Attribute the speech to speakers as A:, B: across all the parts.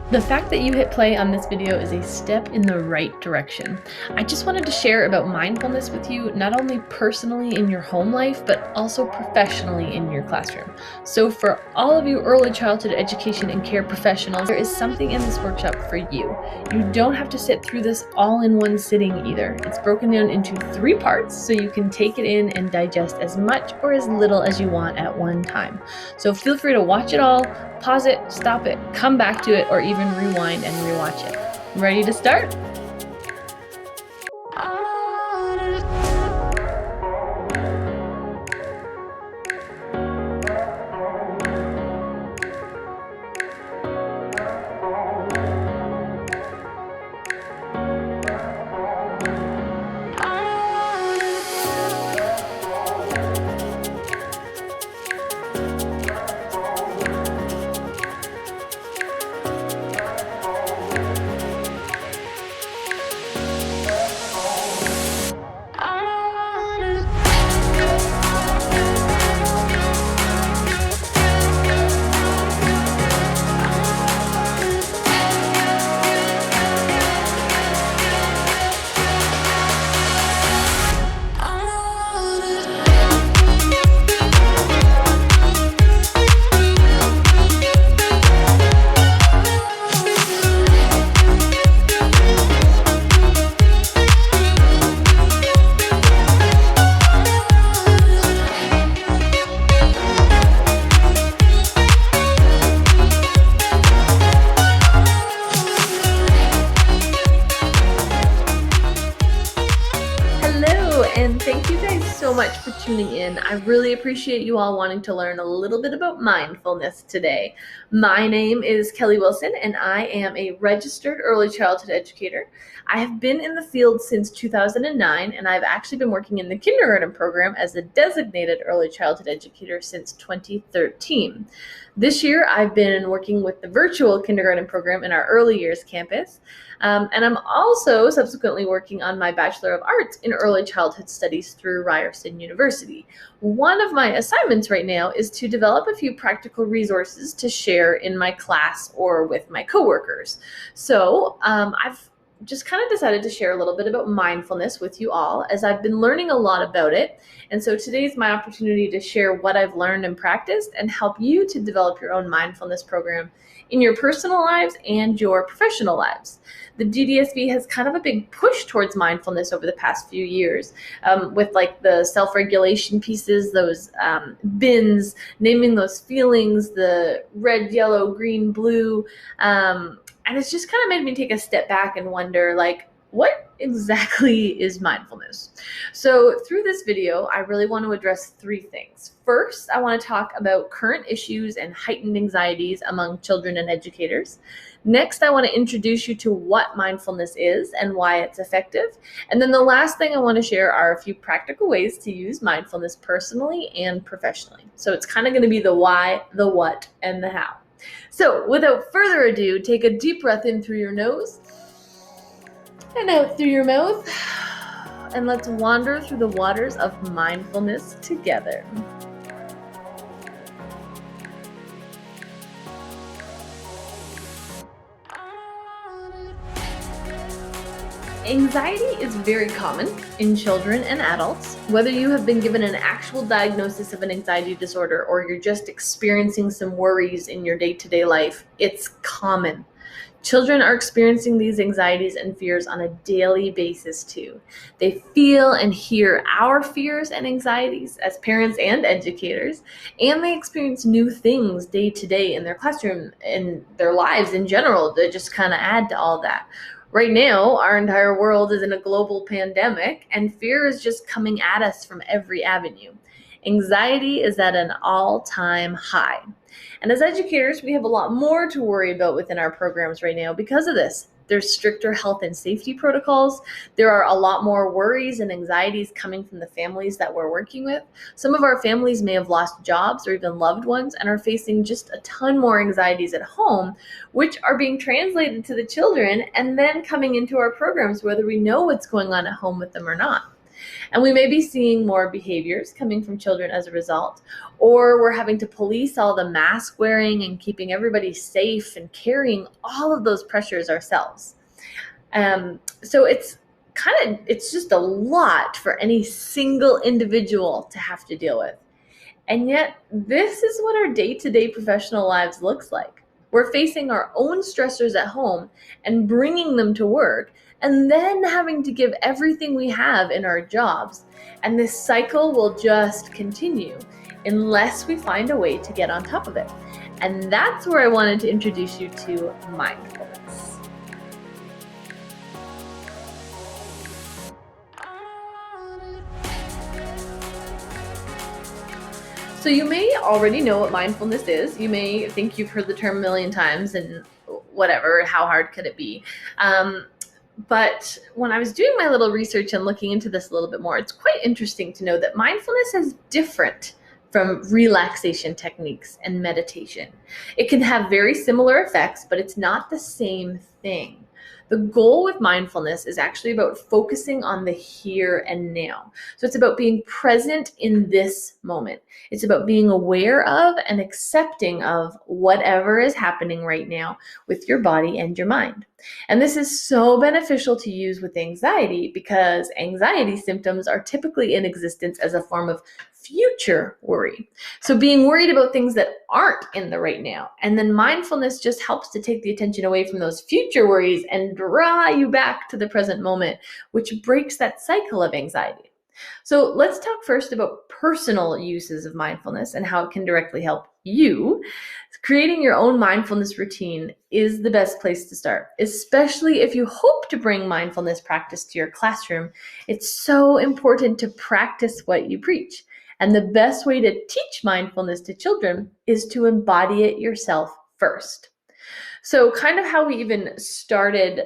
A: The fact that you hit play on this video is a step in the right direction. I just wanted to share about mindfulness with you, not only personally in your home life, but also professionally in your classroom. So for all of you early childhood education and care professionals, there is something in this workshop for you. You don't have to sit through this all in one sitting either. It's broken down into 3 parts, so you can take it in and digest as much or as little as you want at one time. So feel free to watch it all, pause it, stop it, come back to it, or even rewind and rewatch it. Ready to start? And thank you guys so much for tuning in. I really appreciate you all wanting to learn a little bit about mindfulness today. My name is Kelly Wilson, and I am a registered early childhood educator. I have been in the field since 2009, and I've actually been working in the kindergarten program as a designated early childhood educator since 2013. This year, I've been working with the virtual kindergarten program in our early years campus. And I'm also subsequently working on my Bachelor of Arts in Early Childhood Studies through Ryerson University. One of my assignments right now is to develop a few practical resources to share in my class or with my coworkers. So I've just kind of decided to share a little bit about mindfulness with you all, as I've been learning a lot about it. And so today's my opportunity to share what I've learned and practiced and help you to develop your own mindfulness program in your personal lives and your professional lives. The GDSB has kind of a big push towards mindfulness over the past few years, with like the self-regulation pieces, those bins, naming those feelings, the red, yellow, green, blue, and it's just kind of made me take a step back and wonder, like, what exactly is mindfulness? So through this video, I really want to address 3 things. First, I want to talk about current issues and heightened anxieties among children and educators. Next, I want to introduce you to what mindfulness is and why it's effective. And then the last thing I want to share are a few practical ways to use mindfulness personally and professionally. So it's kind of going to be the why, the what, and the how. So without further ado, take a deep breath in through your nose and out through your mouth, and let's wander through the waters of mindfulness together. Anxiety is very common in children and adults. Whether you have been given an actual diagnosis of an anxiety disorder or you're just experiencing some worries in your day-to-day life, it's common. Children are experiencing these anxieties and fears on a daily basis too. They feel and hear our fears and anxieties as parents and educators, and they experience new things day to day in their classroom and their lives in general that just kind of add to all that. Right now, our entire world is in a global pandemic, and fear is just coming at us from every avenue. Anxiety is at an all-time high. And as educators, we have a lot more to worry about within our programs right now because of this. There's stricter health and safety protocols. There are a lot more worries and anxieties coming from the families that we're working with. Some of our families may have lost jobs or even loved ones and are facing just a ton more anxieties at home, which are being translated to the children and then coming into our programs, whether we know what's going on at home with them or not. And we may be seeing more behaviors coming from children as a result, or we're having to police all the mask wearing and keeping everybody safe and carrying all of those pressures ourselves. So it's just a lot for any single individual to have to deal with. And yet, this is what our day-to-day professional lives looks like. We're facing our own stressors at home and bringing them to work, and then having to give everything we have in our jobs. And this cycle will just continue unless we find a way to get on top of it. And that's where I wanted to introduce you to mindfulness. So you may already know what mindfulness is. You may think you've heard the term a million times and whatever, how hard could it be? But when I was doing my little research and looking into this a little bit more, it's quite interesting to know that mindfulness is different from relaxation techniques and meditation. It can have very similar effects, but it's not the same thing. The goal with mindfulness is actually about focusing on the here and now. So it's about being present in this moment. It's about being aware of and accepting of whatever is happening right now with your body and your mind. And this is so beneficial to use with anxiety because anxiety symptoms are typically in existence as a form of future worry. So being worried about things that aren't in the right now. And then mindfulness just helps to take the attention away from those future worries and draw you back to the present moment, which breaks that cycle of anxiety. So let's talk first about personal uses of mindfulness and how it can directly help you. Creating your own mindfulness routine is the best place to start, especially if you hope to bring mindfulness practice to your classroom. It's so important to practice what you preach. And the best way to teach mindfulness to children is to embody it yourself first. So kind of how we even started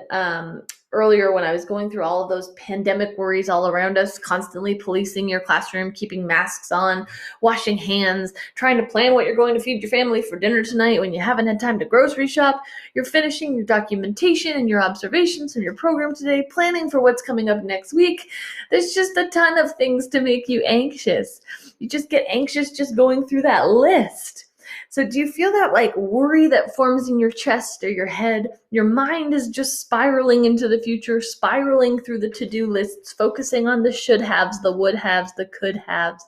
A: earlier when I was going through all of those pandemic worries all around us, constantly policing your classroom, keeping masks on, washing hands, trying to plan what you're going to feed your family for dinner tonight when you haven't had time to grocery shop. You're finishing your documentation and your observations from your program today, planning for what's coming up next week. There's just a ton of things to make you anxious. You just get anxious just going through that list. So do you feel that like worry that forms in your chest or your head? Your mind is just spiraling into the future, spiraling through the to-do lists, focusing on the should-haves, the would-haves, the could-haves.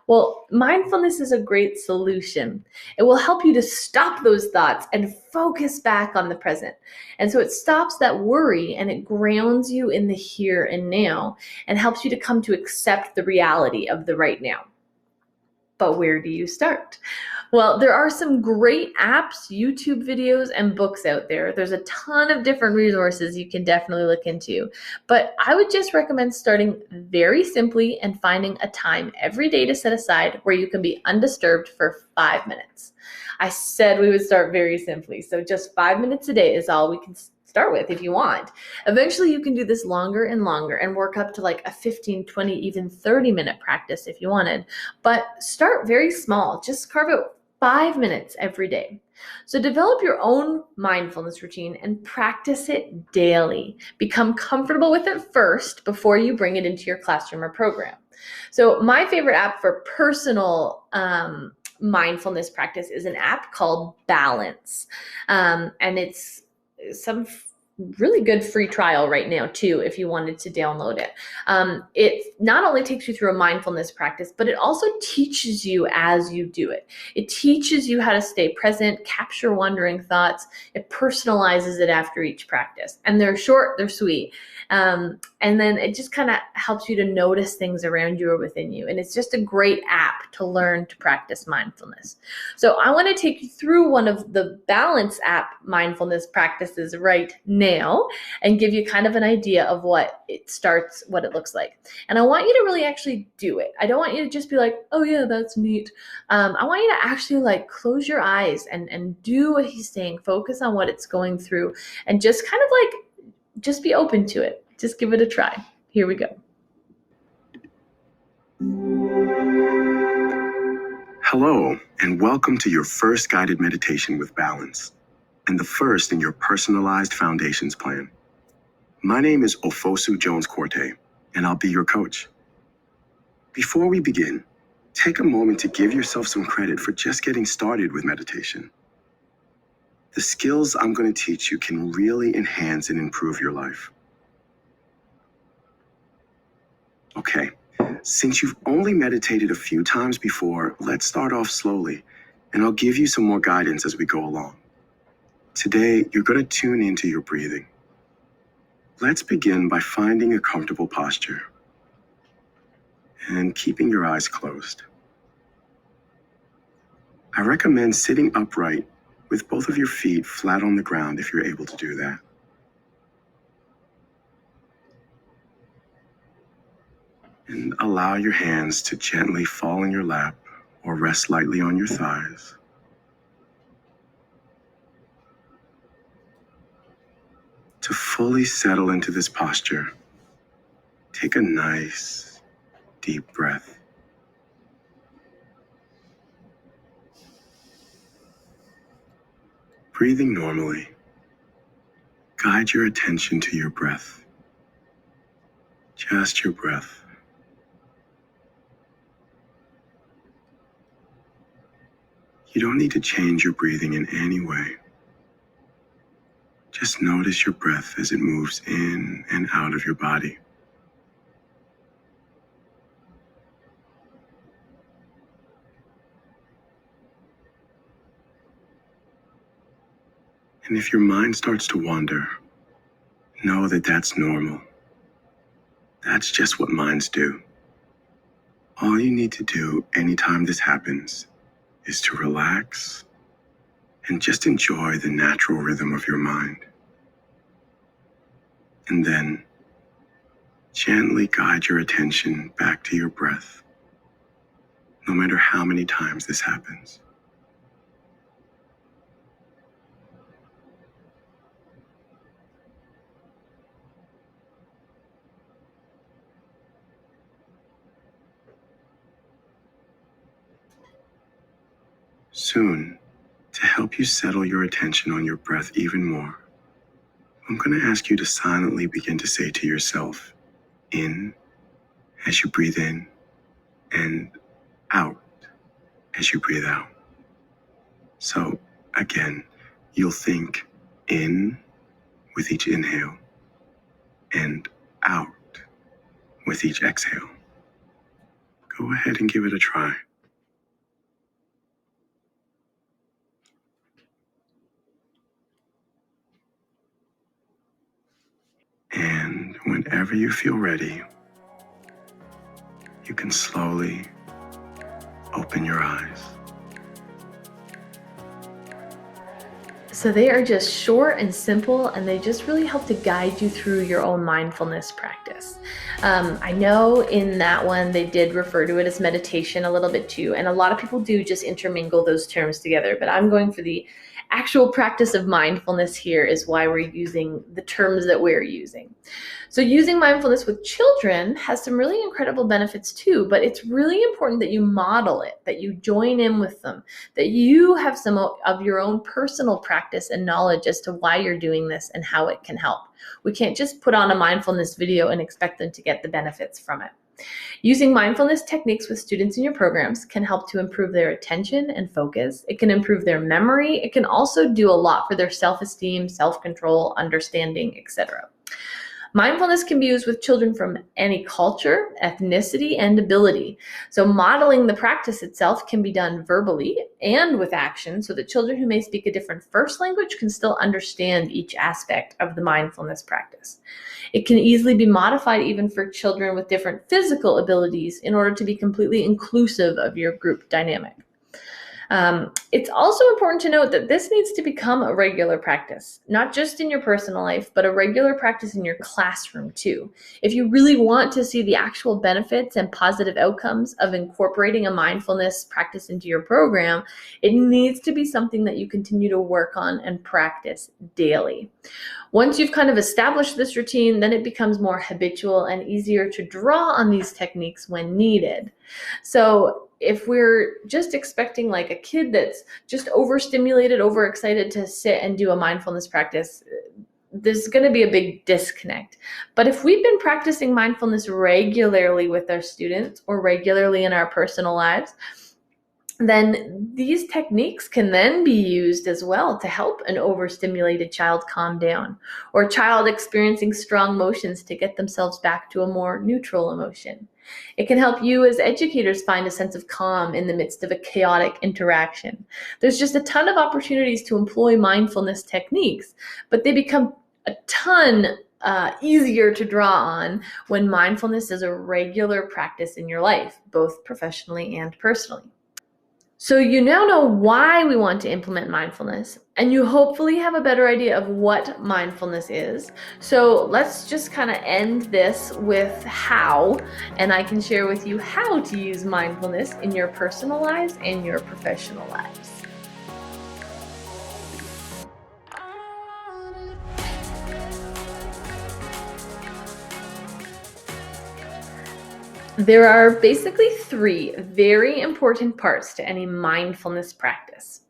A: Well, mindfulness is a great solution. It will help you to stop those thoughts and focus back on the present. And so it stops that worry and it grounds you in the here and now and helps you to come to accept the reality of the right now. But where do you start? Well, there are some great apps, YouTube videos, and books out there. There's a ton of different resources you can definitely look into. But I would just recommend starting very simply and finding a time every day to set aside where you can be undisturbed for 5 minutes. I said we would start very simply. So just 5 minutes a day is all we can start with if you want. Eventually you can do this longer and work up to like a 15, 20, even 30-minute practice if you wanted. But start very small. Just carve out 5 minutes every day. So develop your own mindfulness routine and practice it daily. Become comfortable with it first before you bring it into your classroom or program. So my favorite app for personal mindfulness practice is an app called Balance. And it's some really good free trial right now too if you wanted to download it. It not only takes you through a mindfulness practice, but it also teaches you as you do it. It teaches you how to stay present, capture wandering thoughts. It personalizes it after each practice. And they're short, they're sweet. And then it just kind of helps you to notice things around you or within you. And it's just a great app to learn to practice mindfulness. So I want to take you through one of the Balance app mindfulness practices right now and give you kind of an idea of what it looks like. And I want you to really actually do it. I don't want you to just be like, oh yeah, that's neat. I want you to actually like close your eyes and do what he's saying, focus on what it's going through, and just kind of like, just be open to it. Just give it a try. Here we go.
B: Hello, and welcome to your first guided meditation with Balance, and the first in your personalized foundations plan. My name is Ofosu Jones-Corte, and I'll be your coach. Before we begin, take a moment to give yourself some credit for just getting started with meditation. The skills I'm going to teach you can really enhance and improve your life. Okay, since you've only meditated a few times before, let's start off slowly, and I'll give you some more guidance as we go along. Today, you're going to tune into your breathing. Let's begin by finding a comfortable posture and keeping your eyes closed. I recommend sitting upright with both of your feet flat on the ground if you're able to do that. And allow your hands to gently fall in your lap or rest lightly on your thighs. To fully settle into this posture, take a nice, deep breath. Breathing normally, guide your attention to your breath. Just your breath. You don't need to change your breathing in any way. Just notice your breath as it moves in and out of your body. And if your mind starts to wander, know that that's normal. That's just what minds do. All you need to do anytime this happens is to relax and just enjoy the natural rhythm of your mind. And then gently guide your attention back to your breath, no matter how many times this happens. Soon, to help you settle your attention on your breath even more, I'm going to ask you to silently begin to say to yourself, in as you breathe in, and out as you breathe out. So again, you'll think in with each inhale and out with each exhale. Go ahead and give it a try. And whenever you feel ready, you can slowly open your eyes.
A: So they are just short and simple, and they just really help to guide you through your own mindfulness practice. I know in that one they did refer to it as meditation a little bit too, and a lot of people do just intermingle those terms together, but I'm going for the actual practice of mindfulness here is why we're using the terms that we're using. So using mindfulness with children has some really incredible benefits too, but it's really important that you model it, that you join in with them, that you have some of your own personal practice and knowledge as to why you're doing this and how it can help. We can't just put on a mindfulness video and expect them to get the benefits from it. Using mindfulness techniques with students in your programs can help to improve their attention and focus. It can improve their memory. It can also do a lot for their self-esteem, self-control, understanding, etc. Mindfulness can be used with children from any culture, ethnicity, and ability. So modeling the practice itself can be done verbally and with action so that children who may speak a different first language can still understand each aspect of the mindfulness practice. It can easily be modified even for children with different physical abilities in order to be completely inclusive of your group dynamic. It's also important to note that this needs to become a regular practice, not just in your personal life, but a regular practice in your classroom too. If you really want to see the actual benefits and positive outcomes of incorporating a mindfulness practice into your program, it needs to be something that you continue to work on and practice daily. Once you've kind of established this routine, then it becomes more habitual and easier to draw on these techniques when needed. So if we're just expecting like a kid that's just overstimulated, overexcited to sit and do a mindfulness practice, there's going to be a big disconnect. But if we've been practicing mindfulness regularly with our students or regularly in our personal lives, then these techniques can then be used as well to help an overstimulated child calm down, or a child experiencing strong emotions to get themselves back to a more neutral emotion. It can help you as educators find a sense of calm in the midst of a chaotic interaction. There's just a ton of opportunities to employ mindfulness techniques, but they become a ton easier to draw on when mindfulness is a regular practice in your life, both professionally and personally. So you now know why we want to implement mindfulness, and you hopefully have a better idea of what mindfulness is. So let's just kind of end this with how, and I can share with you how to use mindfulness in your personal lives and your professional lives. There are basically 3 very important parts to any mindfulness practice.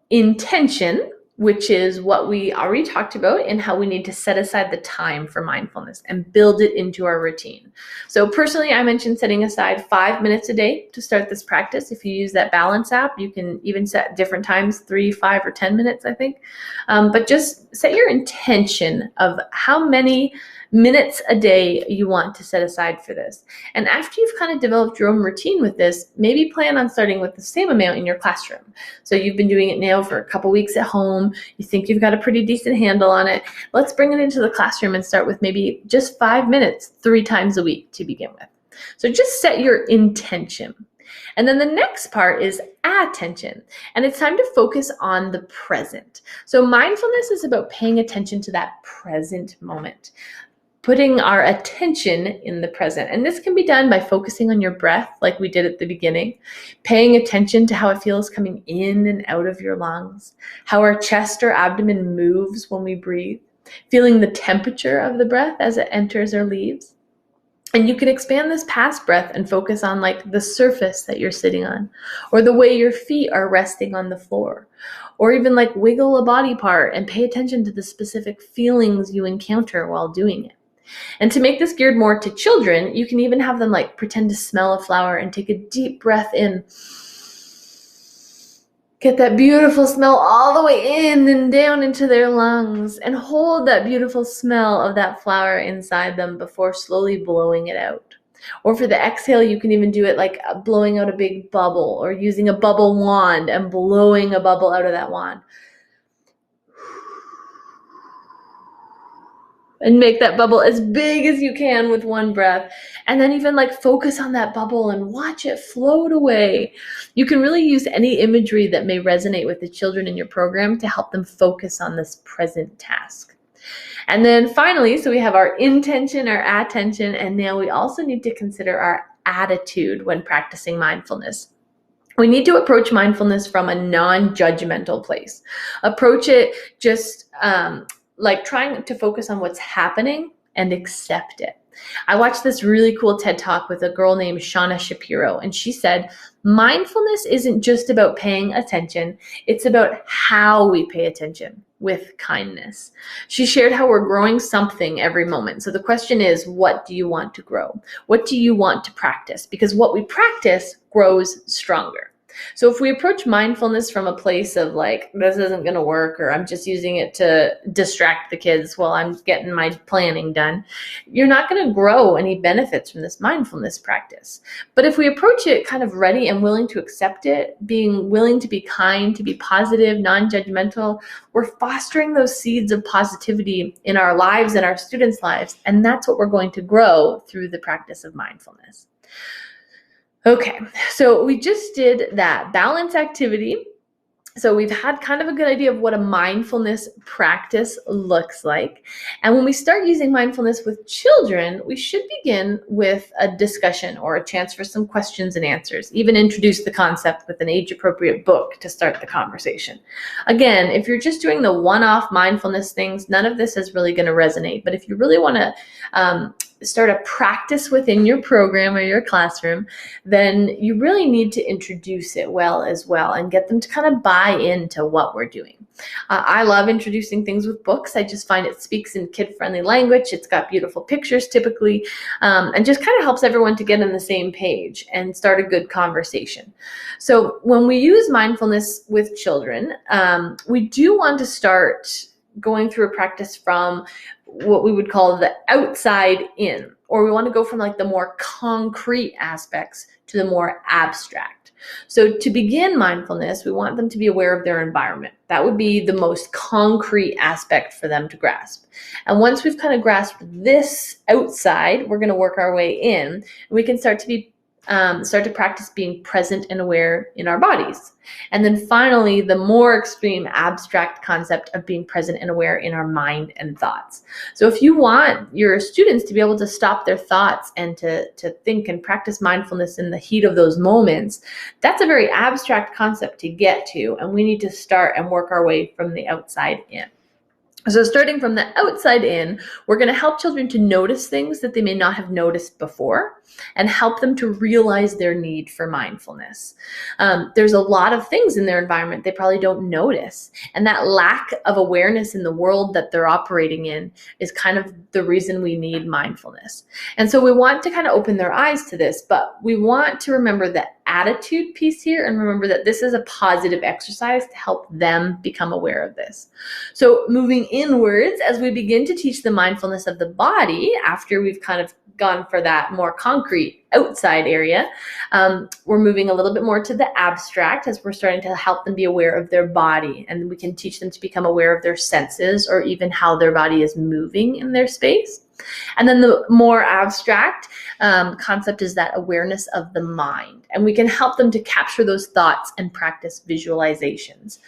A: Intention, which is what we already talked about, and how we need to set aside the time for mindfulness and build it into our routine. So personally, I mentioned setting aside 5 minutes a day to start this practice. If you use that Balance app, you can even set different times, 3, 5, or 10 minutes, I think. But just set your intention of how many minutes a day you want to set aside for this. And after you've kind of developed your own routine with this, maybe plan on starting with the same amount in your classroom. So you've been doing it now for a couple weeks at home. You think you've got a pretty decent handle on it. Let's bring it into the classroom and start with maybe just 5 minutes, 3 times a week to begin with. So just set your intention. And then the next part is attention, and it's time to focus on the present. So mindfulness is about paying attention to that present moment, putting our attention in the present. And this can be done by focusing on your breath, like we did at the beginning, paying attention to how it feels coming in and out of your lungs, how our chest or abdomen moves when we breathe, feeling the temperature of the breath as it enters or leaves. And you can expand this past breath and focus on like the surface that you're sitting on, or the way your feet are resting on the floor, or even like wiggle a body part and pay attention to the specific feelings you encounter while doing it. And to make this geared more to children, you can even have them like pretend to smell a flower and take a deep breath in. Get that beautiful smell all the way in and down into their lungs, and hold that beautiful smell of that flower inside them before slowly blowing it out. Or for the exhale, you can even do it like blowing out a big bubble, or using a bubble wand and blowing a bubble out of that wand. And make that bubble as big as you can with one breath. And then even like focus on that bubble and watch it float away. You can really use any imagery that may resonate with the children in your program to help them focus on this present task. And then finally, so we have our intention, our attention, and now we also need to consider our attitude when practicing mindfulness. We need to approach mindfulness from a non-judgmental place. Approach it just like trying to focus on what's happening and accept it. I watched this really cool TED Talk with a girl named Shauna Shapiro, and she said, mindfulness isn't just about paying attention, it's about how we pay attention with kindness. She shared how we're growing something every moment. So the question is, what do you want to grow? What do you want to practice? Because what we practice grows stronger. So if we approach mindfulness from a place of like, this isn't going to work, or I'm just using it to distract the kids while I'm getting my planning done, you're not going to grow any benefits from this mindfulness practice. But if we approach it kind of ready and willing to accept it, being willing to be kind, to be positive, non-judgmental, we're fostering those seeds of positivity in our lives and our students' lives. And that's what we're going to grow through the practice of mindfulness. Okay, so we just did that balance activity. So we've had kind of a good idea of what a mindfulness practice looks like. And when we start using mindfulness with children, we should begin with a discussion or a chance for some questions and answers, even introduce the concept with an age-appropriate book to start the conversation. Again, if you're just doing the one-off mindfulness things, none of this is really going to resonate. But if you really want to start a practice within your program or your classroom, then you really need to introduce it well as well and get them to kind of buy into what we're doing. I love introducing things with books. I just find it speaks in kid-friendly language. It's got beautiful pictures typically, and just kind of helps everyone to get on the same page and start a good conversation. So when we use mindfulness with children, we do want to start going through a practice from what we would call the outside in, or we want to go from like the more concrete aspects to the more abstract. So to begin mindfulness, we want them to be aware of their environment. That would be the most concrete aspect for them to grasp. And once we've kind of grasped this outside, we're going to work our way in, and we can start to practice being present and aware in our bodies. And then finally, the more extreme abstract concept of being present and aware in our mind and thoughts. So if you want your students to be able to stop their thoughts and to think and practice mindfulness in the heat of those moments, that's a very abstract concept to get to, and we need to start and work our way from the outside in. So starting from the outside in, we're going to help children to notice things that they may not have noticed before and help them to realize their need for mindfulness. There's a lot of things in their environment they probably don't notice. And that lack of awareness in the world that they're operating in is kind of the reason we need mindfulness. And so we want to kind of open their eyes to this, but we want to remember the attitude piece here and remember that this is a positive exercise to help them become aware of this. So moving inwards, as we begin to teach the mindfulness of the body, after we've kind of gone for that more concrete outside area, we're moving a little bit more to the abstract as we're starting to help them be aware of their body, and we can teach them to become aware of their senses or even how their body is moving in their space. And then the more abstract concept is that awareness of the mind, and we can help them to capture those thoughts and practice visualizations.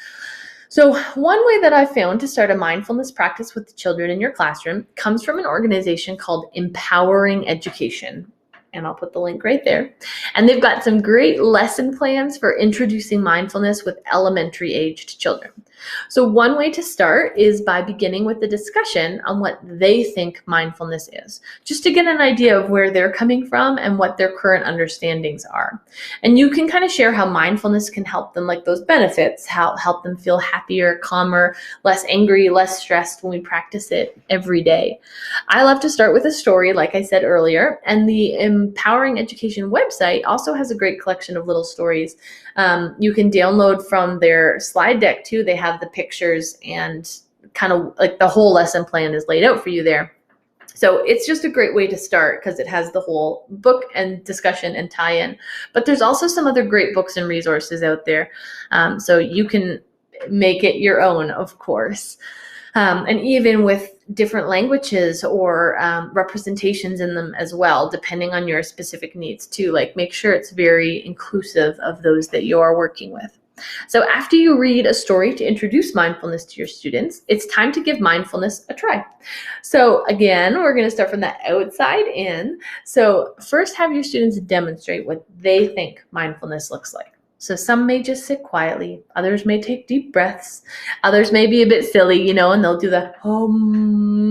A: So one way that I've found to start a mindfulness practice with the children in your classroom comes from an organization called Empowering Education. And I'll put the link right there. And they've got some great lesson plans for introducing mindfulness with elementary aged children. So one way to start is by beginning with the discussion on what they think mindfulness is, just to get an idea of where they're coming from and what their current understandings are. And you can kind of share how mindfulness can help them, like those benefits, how help them feel happier, calmer, less angry, less stressed when we practice it every day. I love to start with a story, like I said earlier, and the Empowering Education website also has a great collection of little stories. You can download from their slide deck too. They have the pictures and kind of like the whole lesson plan is laid out for you there. So it's just a great way to start because it has the whole book and discussion and tie-in. But there's also some other great books and resources out there. So you can make it your own, of course. And even with different languages or representations in them as well, depending on your specific needs too. Like make sure it's very inclusive of those that you're working with. So after you read a story to introduce mindfulness to your students, it's time to give mindfulness a try. So again, we're going to start from the outside in. So first have your students demonstrate what they think mindfulness looks like. So some may just sit quietly, others may take deep breaths, others may be a bit silly, and they'll do the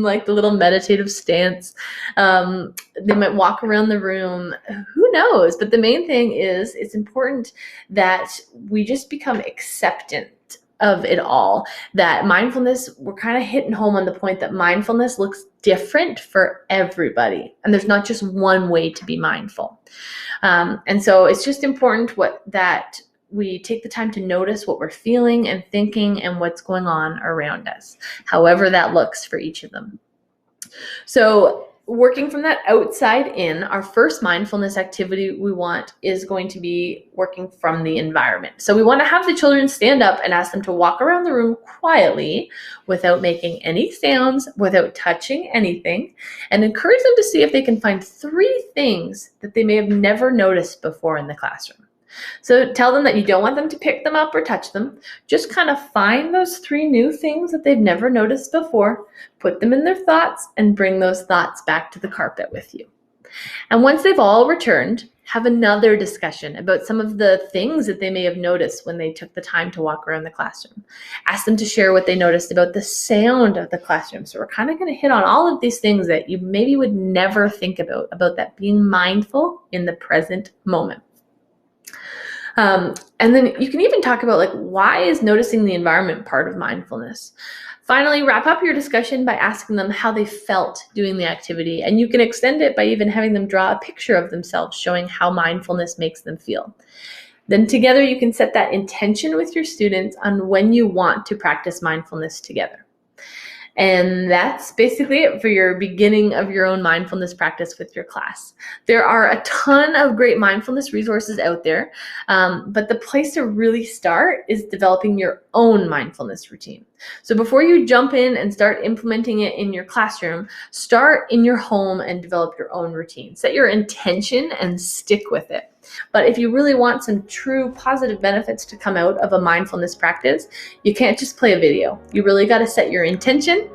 A: like the little meditative stance. They might walk around the room, who knows? But the main thing is it's important that we just become acceptant of it all, that mindfulness, we're kind of hitting home on the point that mindfulness looks different for everybody. And there's not just one way to be mindful. And so it's just important that we take the time to notice what we're feeling and thinking and what's going on around us, however that looks for each of them. So working from that outside in, our first mindfulness activity we want is going to be working from the environment. So we want to have the children stand up and ask them to walk around the room quietly without making any sounds, without touching anything, and encourage them to see if they can find 3 things that they may have never noticed before in the classroom. So tell them that you don't want them to pick them up or touch them. Just kind of find those 3 new things that they've never noticed before, put them in their thoughts, and bring those thoughts back to the carpet with you. And once they've all returned, Have another discussion about some of the things that they may have noticed when they took the time to walk around the classroom. Ask them to share what they noticed about the sound of the classroom. So we're kind of going to hit on all of these things that you maybe would never think about that being mindful in the present moment. And then you can even talk about why is noticing the environment part of mindfulness? Finally, wrap up your discussion by asking them how they felt doing the activity, and you can extend it by even having them draw a picture of themselves showing how mindfulness makes them feel. Then together you can set that intention with your students on when you want to practice mindfulness together. And that's basically it for your beginning of your own mindfulness practice with your class. There are a ton of great mindfulness resources out there, but the place to really start is developing your own mindfulness routine. So before you jump in and start implementing it in your classroom, start in your home and develop your own routine. Set your intention and stick with it. But if you really want some true positive benefits to come out of a mindfulness practice, you can't just play a video. You really got to set your intention,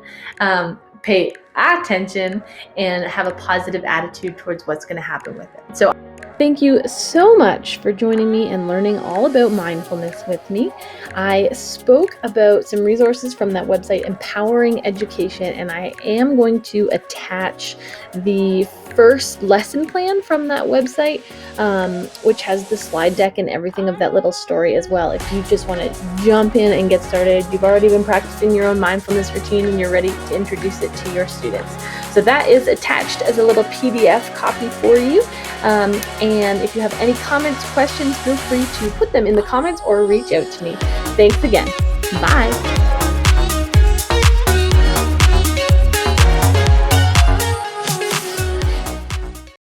A: pay attention, and have a positive attitude towards what's going to happen with it. So thank you so much for joining me and learning all about mindfulness with me. I spoke about some resources from that website, Empowering Education, and I am going to attach the first lesson plan from that website, which has the slide deck and everything of that little story as well. If you just want to jump in and get started, you've already been practicing your own mindfulness routine and you're ready to introduce it to your students. So that is attached as a little PDF copy for you. And if you have any comments, questions, feel free to put them in the comments or reach out to me. Thanks again. Bye.